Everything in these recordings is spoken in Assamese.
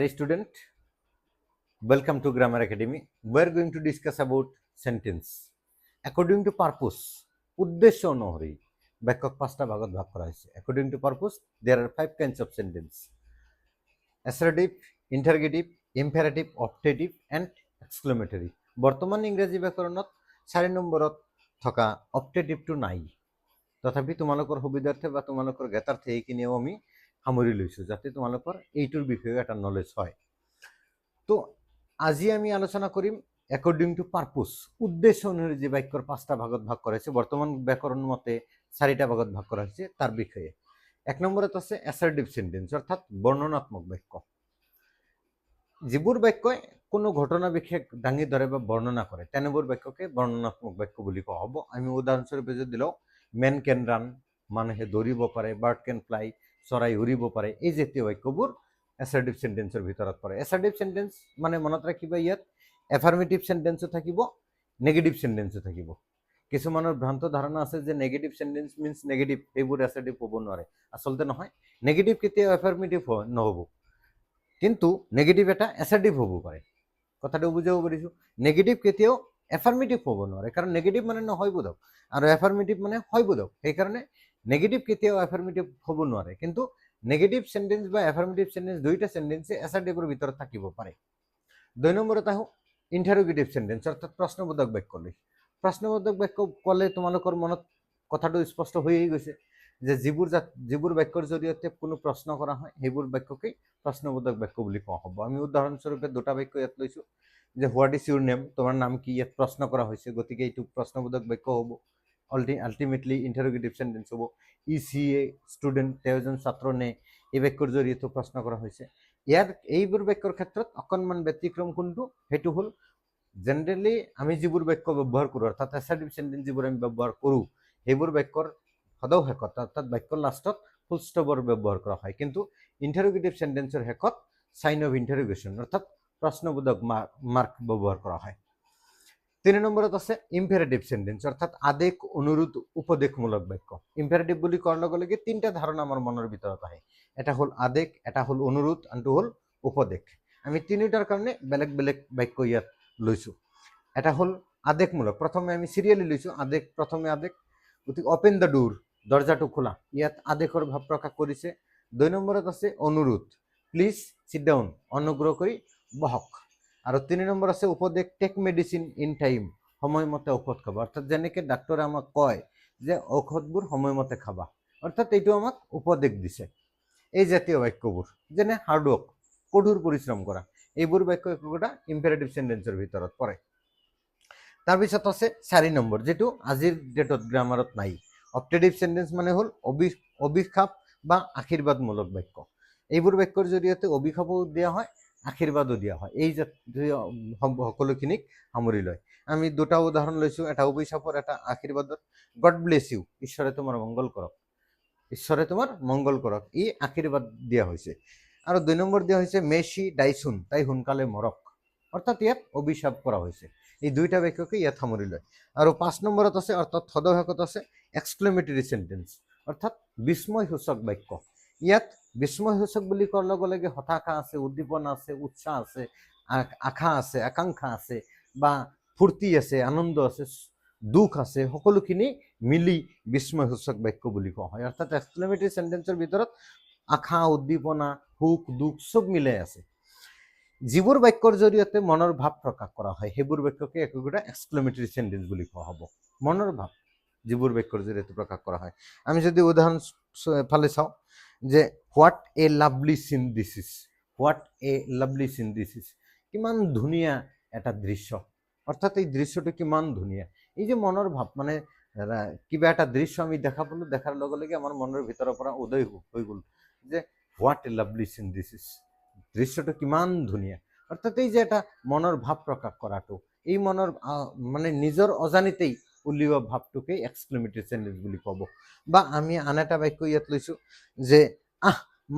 Hey student, welcome to Grammar Academy. We are going to discuss about sentence. According to purpose, উদ্দেশ্য অনুযায়ী বাক্যক পাঁচটা ভাগত ভাগ করা হয়েছে। According to purpose, there are 5 kinds of sentence: assertive, interrogative, imperative, optative, and exclamatory. বর্তমান ইংৰাজী ব্যাকৰণত 4 নম্বৰত থকা optative নাই। তথাপি তোমালোকৰ সুবিধাৰ্থে বা তোমালোকৰ জ্ঞাতাৰ্থে এইখিনিও আমি সামৰি লৈছোঁ যাতে তোমালোকৰ এইটোৰ বিষয়ে এটা নলেজ হয়। তো আজি আমি আলোচনা কৰিম অ্যাকৰ্ডিং টু পাৰপোজ, উদ্দেশ্য অনুযায়ী যে বাক্যৰ 5টা ভাগত ভাগ কৰা হৈছে, বৰ্তমান ব্যাকৰণ মতে 4টা ভাগত ভাগ কৰা হৈছে তাৰ বিষয়ে। 1 নম্বৰত আছে অ্যাসাৰ্টিভ সেন্টেন্স অৰ্থাৎ বৰ্ণনাত্মক বাক্য। যিবোৰ বাক্যই কোনো ঘটনা বিশেষ দাঙি ধৰে বা বৰ্ণনা কৰে তেনেবোৰ বাক্যকে বৰ্ণনাত্মক বাক্য বুলি কোৱা হ'ব। আমি উদাহৰণস্বৰূপে যদি লওঁ, মেন কেন ৰান, মানুহে দৌৰিব পাৰে, বাৰ্ড কেন ফ্লাই, চৰাই উৰিব পাৰে, এই জাতীয় বাক্যবোৰ অ্যাসাৰ্টিভ সেন্টেন্সৰ ভিতৰত পৰে। অ্যাসাৰ্টিভ সেন্টেন্স মানে মনত ৰাখিবা, ইয়াত এফাৰ্মেটিভ সেন্টেন্সও থাকিব, নেগেটিভ সেন্টেন্সও থাকিব। কিছুমানৰ ভ্ৰান্ত ধাৰণা আছে যে নেগেটিভ সেন্টেন্স মিন্স নেগেটিভ, এইবোৰ অ্যাসাৰ্টিভ হ'ব নোৱাৰে। আচলতে নহয়, নেগেটিভ কেতিয়াও এফাৰ্মেটিভ নহ'ব, কিন্তু নেগেটিভ এটা অ্যাসাৰ্টিভ হ'ব পাৰে। কথাটো বুজাব পাৰিছোঁ। নেগেটিভ কেতিয়াও এফাৰ্মেটিভ হ'ব নোৱাৰে, কাৰণ নেগেটিভ মানে নহয় বোধক আৰু এফাৰ্মেটিভ মানে হয় বোধক। সেইকাৰণে নেগেটিভ কেতিয়াও এফাৰ্মেটিভ হ'ব নোৱাৰে, কিন্তু নেগেটিভ সেন্টেন্স বা এফাৰ্মেটিভ সেন্টেন্স দুইটা সেন্টেন্সে অ্যাসাৰ্টিভৰ ভিতৰত থাকিব পাৰে। 2 নম্বৰত আহোঁ ইন্টাৰোগেটিভ সেন্টেন্স অৰ্থাৎ প্ৰশ্নবোধক বাক্যলৈ। প্ৰশ্নবোধক বাক্য ক'লে তোমালোকৰ মনত কথাটো স্পষ্ট হৈয়ে গৈছে যে যিবোৰ বাক্যৰ জৰিয়তে কোনো প্ৰশ্ন কৰা হয় সেইবোৰ বাক্যকেই প্ৰশ্নবোধক বাক্য বুলি কোৱা হ'ব। আমি উদাহৰণস্বৰূপে দুটা বাক্য ইয়াত লৈছোঁ যে হোৱাট ইজ ইউৰ নেম, তোমাৰ নাম কি, ইয়াত প্ৰশ্ন কৰা হৈছে, গতিকে এইটো প্ৰশ্নবোধক বাক্য হ'ব। আল্টিমেটলি ইন্টাৰোগেটিভ সেন্টেন্স হ'ব। ইজ হি এ ষ্টুডেণ্ট, তেওঁ এজন ছাত্ৰ নে, এই বাক্যৰ জৰিয়তে প্ৰশ্ন কৰা হৈছে। ইয়াৰ এইবোৰ বাক্যৰ ক্ষেত্ৰত অকণমান ব্যতিক্ৰম কোনটো, সেইটো হ'ল জেনেৰেলি আমি যিবোৰ বাক্য ব্যৱহাৰ কৰোঁ অৰ্থাৎ অ্যাসাৰ্টিভ সেন্টেন্স যিবোৰ আমি ব্যৱহাৰ কৰোঁ সেইবোৰ বাক্যৰ সদৌ শেষত অৰ্থাৎ বাক্যৰ লাষ্টত ফুল ষ্টপৰ ব্যৱহাৰ কৰা হয়, কিন্তু ইন্টাৰোগেটিভ সেন্টেন্সৰ শেষত সাইন অফ ইন্টাৰোগেশ্যন অৰ্থাৎ প্ৰশ্নবোধক মাৰ্ক ব্যৱহাৰ কৰা হয়। 3 নম্বৰত আছে ইম্পেৰেটিভ সেন্টেন্স অৰ্থাৎ আদেশ, অনুৰোধ, উপদেশমূলক বাক্য। ইম্পেৰেটিভ বুলি কোৱাৰ লগে লগে 3টা ধাৰণা আমাৰ মনৰ ভিতৰত আহে। এটা হ'ল আদেশ, এটা হ'ল অনুৰোধ, আনটো হ'ল উপদেশ। আমি তিনিটাৰ কাৰণে বেলেগ বেলেগ বাক্য ইয়াত লৈছোঁ। এটা হ'ল আদেশমূলক, প্ৰথমে আমি চিৰিয়েলি লৈছোঁ আদেশ, প্ৰথমে আদেশ, গতিকে অপেন দ্য ডোৰ, দৰজাটো খোলা, ইয়াত আদেশৰ ভাৱ প্ৰকাশ কৰিছে। 2 নম্বৰত আছে অনুৰোধ, প্লিজ সিট ডাউন, অনুগ্ৰহ কৰি বহক। আৰু 3 নম্বৰ আছে উপদেশ, টেক মেডিচিন ইন টাইম, সময়মতে ঔষধ খাবা, অৰ্থাৎ যেনেকৈ ডাক্তৰে আমাক কয় যে ঔষধবোৰ সময়মতে খাবা, অৰ্থাৎ এইটো আমাক উপদেশ দিছে। এই জাতীয় বাক্যবোৰ যেনে হাৰ্ডৱৰ্ক, কঠোৰ পৰিশ্ৰম কৰা, এইবোৰ বাক্য একোটা ইম্পেৰেটিভ সেন্টেন্সৰ ভিতৰত পৰে। তাৰপিছত আছে 4 নম্বৰ, যেটো আজিৰ ডেটত গ্ৰামাৰত নাই। অপটেটিভ সেন্টেন্স মানে হ'ল অভিশাপ বা আশীৰ্বাদমূলক বাক্য। এইবোৰ বাক্যৰ জৰিয়তে অভিশাপো দিয়া হয়, আশীৰ্বাদো দিয়া হয়, এই সকলোখিনিক সামৰি লয়। আমি দুটা উদাহৰণ লৈছোঁ, এটা অভিশাপৰ, এটা আশীৰ্বাদৰ। গড ব্লেছ ইউ, ঈশ্বৰে তোমাৰ মংগল কৰক, ঈশ্বৰে তোমাৰ মংগল কৰক, ই আশীৰ্বাদ দিয়া হৈছে। আৰু 2 নম্বৰ দিয়া হৈছে মেচি ডাইচুন, তাই সোনকালে মৰক, অৰ্থাৎ ইয়াত অভিশাপ কৰা হৈছে। এই দুইটা বাক্যকে ইয়াত সামৰি লয়। আৰু 5 নম্বৰত আছে অৰ্থাৎ সদশেষত আছে এক্সক্লেমেটৰী সেন্টেন্স অৰ্থাৎ বিস্ময়সূচক বাক্য। ইয়াত বিস্ময়সূচক বুলি কোৱাৰ লগে লগে হতাশা আছে, উদ্দীপনা আছে, উৎসাহ আছে, আশা আছে, আকাংক্ষা আছে, বা ফূৰ্তি আছে, আনন্দ আছে, দুখ আছে, সকলোখিনি মিলি বিস্ময়সূচক বাক্য বুলি কোৱা হয়। অৰ্থাৎ এক্সক্লেমেটৰী সেন্টেন্সৰ ভিতৰত আশা, উদ্দীপনা, সুখ, দুখ চব মিলাই আছে। যিবোৰ বাক্যৰ জৰিয়তে মনৰ ভাৱ প্ৰকাশ কৰা হয় সেইবোৰ বাক্যকে একোটা এক্সক্লেমেটৰী সেন্টেন্স বুলি কোৱা হ'ব। মনৰ ভাৱ যিবোৰ বাক্যৰ জৰিয়তে প্ৰকাশ কৰা হয়। আমি যদি উদাহৰণ ফালে চাওঁ যে what a lovely scene this is, what a lovely scene this is, কিমান ধুনীয়া এটা দৃশ্য, অৰ্থাৎ এই দৃশ্যটো কিমান ধুনীয়া। এই যে মনৰ ভাৱ, মানে কিবা এটা দৃশ্য আমি দেখা পালোঁ, দেখাৰ লগে লগে আমাৰ মনৰ ভিতৰৰ পৰা উদয় হৈ গ'ল যে what a lovely scene this is, দৃশ্যটো কিমান ধুনীয়া। অৰ্থাৎ এই যে এটা মনৰ ভাৱ প্ৰকাশ কৰাটো, এই মনৰ মানে নিজৰ অজানিতেই উলিওৱা ভাৱটোকে এক্সক্লেমেটৰী সেন্টেন্স বুলি ক'ব। বা আমি আন এটা বাক্য ইয়াত লৈছোঁ যে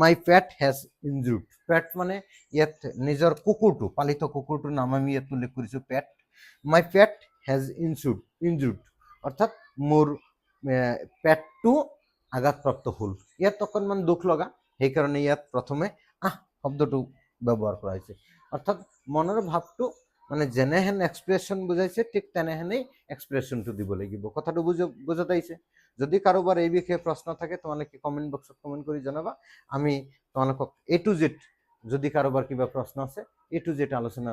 মাই পেট হেজ ইনজুৰ্ড, পেট মানে ইয়াত নিজৰ কুকুৰটো, পালিত কুকুৰটোৰ নাম আমি ইয়াত উল্লেখ কৰিছোঁ পেট। মাই পেট হেজ ইনজুৰ্ড অৰ্থাৎ মোৰ পেটটো আঘাতপ্ৰাপ্ত হ'ল। ইয়াত অকণমান দুখ লগা, সেইকাৰণে ইয়াত প্ৰথমে শব্দটো ব্যৱহাৰ কৰা হৈছে অৰ্থাৎ মনৰ ভাৱটো মানে যেনেহেন এক্সপ্ৰেশ্যন বুজাইছে ঠিক তেনেহেনেই এক্সপ্ৰেশ্যনটো দিব লাগিব কথাটো বুজত আহিছে যদি কাৰোবাৰ এই বিষয়ে প্ৰশ্ন থাকে তোমালোকে কমেণ্ট বক্সত কমেণ্ট কৰি জনাবা আমি তোমালোকক A to Z যদি কাৰোবাৰ কিবা প্ৰশ্ন আছে A to Z আলোচনা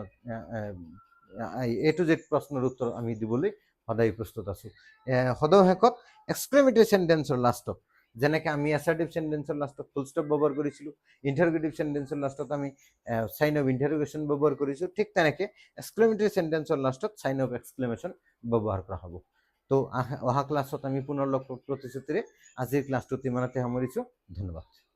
A to Z প্ৰশ্নৰ উত্তৰ আমি দিবলৈ সদায় প্ৰস্তুত আছো সদায় শেষত এক্সক্লেমেটৰী সেন্টেন্সৰ লাষ্টত যেনেকৈ আমি অ্যাসাৰ্টিভ সেন্টেন্সৰ লাষ্টত ফুল ষ্টপ ব্যৱহাৰ কৰিছিলোঁ ইণ্টাৰগেটিভ সেন্টেন্সৰ লাষ্টত আমি সাইন অফ ইণ্টাৰগেশ্যন ব্যৱহাৰ কৰিছোঁ ঠিক তেনেকৈ এক্সক্লেমেটৰী সেন্টেন্সৰ লাষ্টত সাইন অফ এক্সক্লেমেশ্যন ব্যৱহাৰ কৰা হ'ব তো অহা ক্লাছত আমি পুনৰ লগ প্ৰতিশ্ৰুতিৰে আজিৰ ক্লাছটো ইমানতে সামৰিছোঁ ধন্যবাদ